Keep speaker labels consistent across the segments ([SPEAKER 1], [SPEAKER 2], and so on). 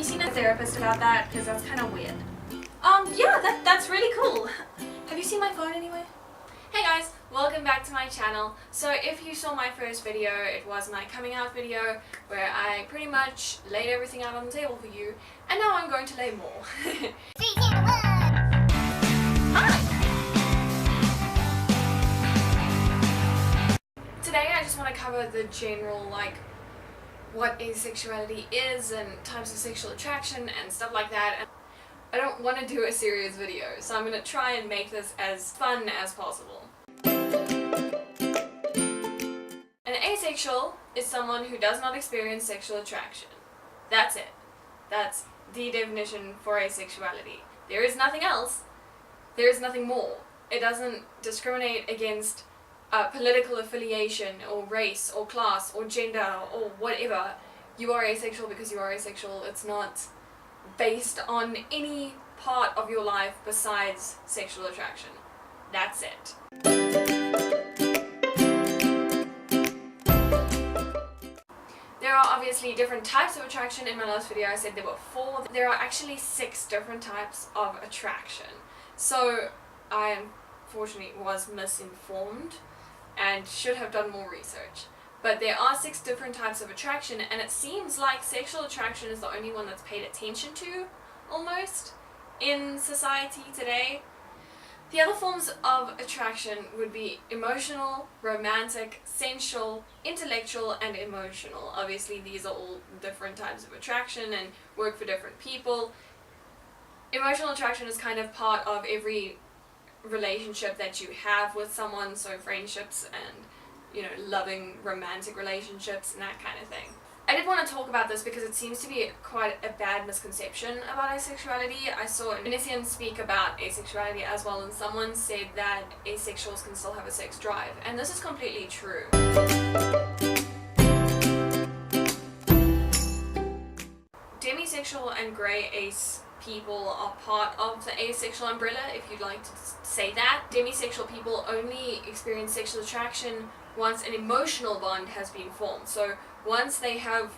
[SPEAKER 1] you seen a therapist about that? Because that's kind of weird. Yeah, that's really cool. Have you seen my phone anyway? Hey guys, welcome back to my channel. So if you saw my first video, it was my coming out video where I pretty much laid everything out on the table for you, and now I'm going to lay more. Today I just want to cover the general, like, what asexuality is and types of sexual attraction and stuff like that. And I don't want to do a serious video, so I'm going to try and make this as fun as possible. An asexual is someone who does not experience sexual attraction. That's it. That's the definition for asexuality. There is nothing else. There is nothing more. It doesn't discriminate against political affiliation or race or class or gender or whatever. You are asexual because you are asexual. It's not based on any part of your life besides sexual attraction. That's it. There are obviously different types of attraction. In my last video I said there were 4. There are actually 6 different types of attraction. So I unfortunately was misinformed and should have done more research. But there are 6 different types of attraction, and it seems like sexual attraction is the only one that's paid attention to, almost, in society today. The other forms of attraction would be emotional, romantic, sensual, intellectual, and emotional. Obviously these are all different types of attraction and work for different people. Emotional attraction is kind of part of every relationship that you have with someone, so friendships and, you know, loving romantic relationships and that kind of thing. I did want to talk about this because it seems to be quite a bad misconception about asexuality. I saw an Indonesian speak about asexuality as well, and someone said that asexuals can still have a sex drive, and this is completely true. Demisexual and grey ace people are part of the asexual umbrella, if you'd like to say that. Demisexual people only experience sexual attraction once an emotional bond has been formed. So once they have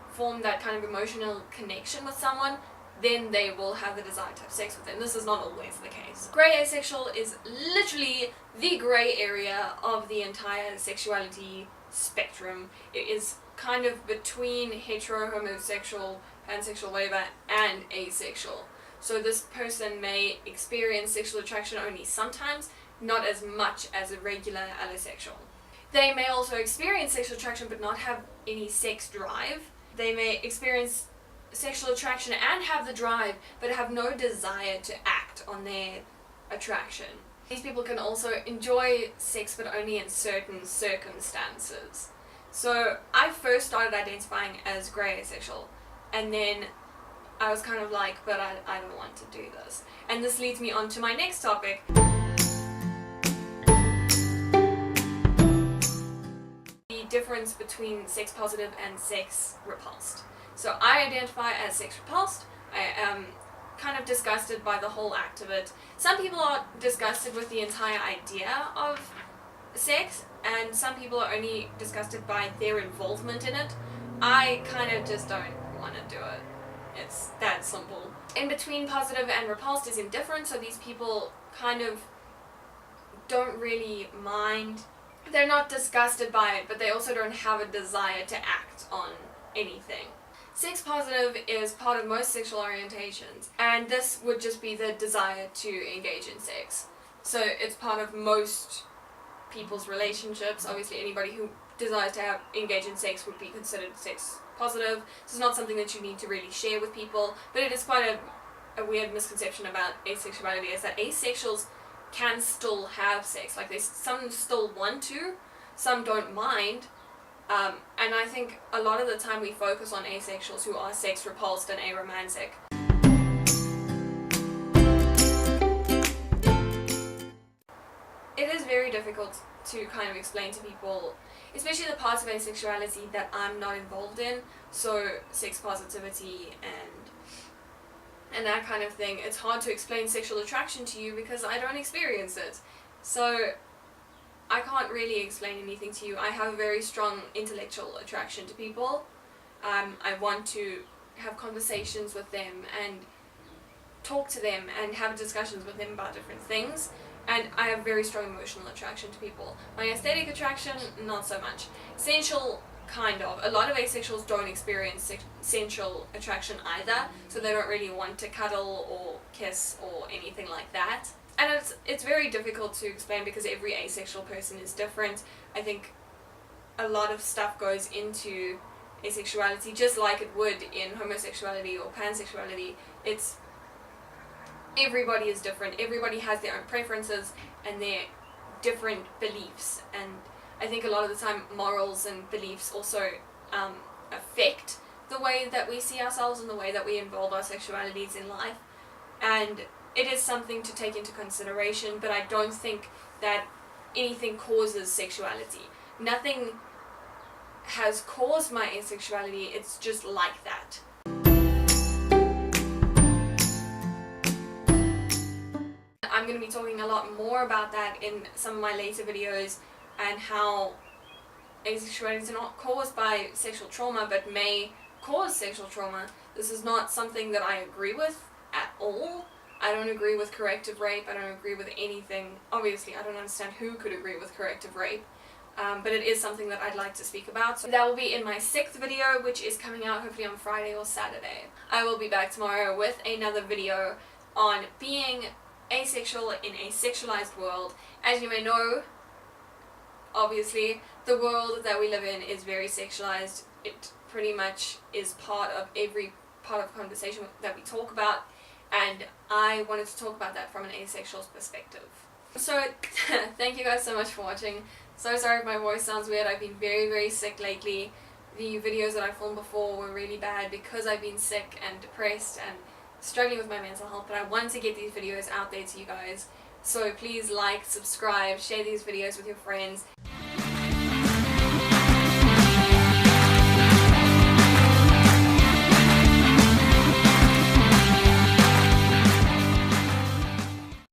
[SPEAKER 1] formed that kind of emotional connection with someone, then they will have the desire to have sex with them. This is not always the case. Grey asexual is literally the grey area of the entire sexuality spectrum. It is kind of between hetero, homosexual, pansexual, whatever, and asexual. So this person may experience sexual attraction only sometimes, not as much as a regular allosexual. They may also experience sexual attraction but not have any sex drive. They may experience sexual attraction and have the drive but have no desire to act on their attraction. These people can also enjoy sex but only in certain circumstances. So I first started identifying as grey asexual, and then I was kind of like, but I don't want to do this. And this leads me on to my next topic. The difference between sex positive and sex repulsed. So I identify as sex repulsed. I am kind of disgusted by the whole act of it. Some people are disgusted with the entire idea of sex, and some people are only disgusted by their involvement in it. I kind of just don't want to do it. It's that simple. In between positive and repulsed is indifferent, so these people kind of don't really mind. They're not disgusted by it, but they also don't have a desire to act on anything. Sex positive is part of most sexual orientations, and this would just be the desire to engage in sex. So it's part of most people's relationships. Obviously anybody who desires to engage in sex would be considered sex positive. This is not something that you need to really share with people, but it is quite a weird misconception about asexuality, is that asexuals can still have sex. Like, some still want to, some don't mind, and I think a lot of the time we focus on asexuals who are sex repulsed and aromantic. It is very difficult to kind of explain to people, especially the parts of asexuality that I'm not involved in, so sex positivity and that kind of thing. It's hard to explain sexual attraction to you because I don't experience it. So I can't really explain anything to you. I have a very strong intellectual attraction to people. I want to have conversations with them and talk to them and have discussions with them about different things. And I have very strong emotional attraction to people. My aesthetic attraction, not so much. Sensual, kind of. A lot of asexuals don't experience sensual attraction either, so they don't really want to cuddle or kiss or anything like that. And it's very difficult to explain because every asexual person is different. I think a lot of stuff goes into asexuality, just like it would in homosexuality or pansexuality. It's everybody is different. Everybody has their own preferences and their different beliefs, and I think a lot of the time morals and beliefs also affect the way that we see ourselves and the way that we involve our sexualities in life, and it is something to take into consideration, but I don't think that anything causes sexuality. Nothing has caused my asexuality, it's just like that. I'm going to be talking a lot more about that in some of my later videos, and how asexuality is not caused by sexual trauma but may cause sexual trauma. This is not something that I agree with at all. I don't agree with corrective rape, I don't agree with anything. Obviously I don't understand who could agree with corrective rape, but it is something that I'd like to speak about. So that will be in my 6th video, which is coming out hopefully on Friday or Saturday. I will be back tomorrow with another video on being asexual in a sexualized world. As you may know, obviously, the world that we live in is very sexualized. It pretty much is part of every part of conversation that we talk about, and I wanted to talk about that from an asexual's perspective. So, thank you guys so much for watching. So sorry if my voice sounds weird. I've been very sick lately. The videos that I filmed before were really bad because I've been sick and depressed and struggling with my mental health, but I wanted to get these videos out there to you guys. So please like, subscribe, share these videos with your friends.